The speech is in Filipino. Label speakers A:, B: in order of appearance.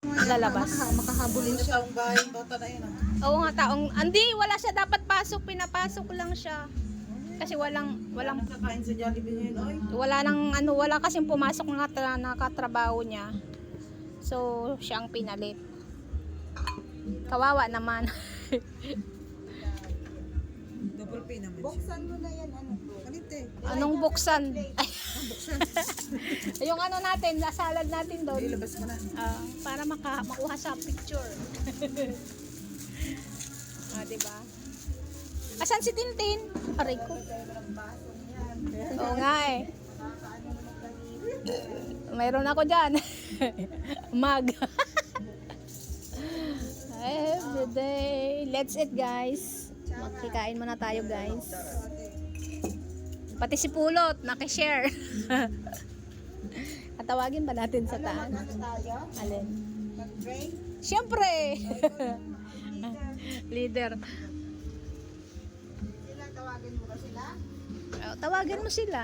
A: lalabas.
B: Makahabulin siya ang bahay, bata na yun.
A: Oo nga, taong, hindi, wala siya dapat pasok, pinapasok lang siya. Kasi walang,
B: Kakain sa Jollibee ngayon, oy.
A: wala nang, wala kasing pumasok na nakatrabaho niya. So, siya ang pinalit. Kawawa naman.
B: Double pay naman siya.
C: Buksan mo na yan, ano to?
B: Kalite.
A: Anong buksan? Ay,
B: Buksan.
A: yung natin, salad natin doon.
B: Ilabas mo na.
A: Para makuha sa picture. Diba? Asan si Tintin? Aray ko. Oo nga eh. Mayroon ako dyan. Mag. Everyday. Let's eat, guys. Magkikain muna tayo, guys. Pati si Pulot, nakishare. Katawagin ba natin sa taas? Alin?
C: Mag-break?
A: Siyempre! Leader.
C: Sila, tawagin mo ba sila?
A: Tawagan mo sila.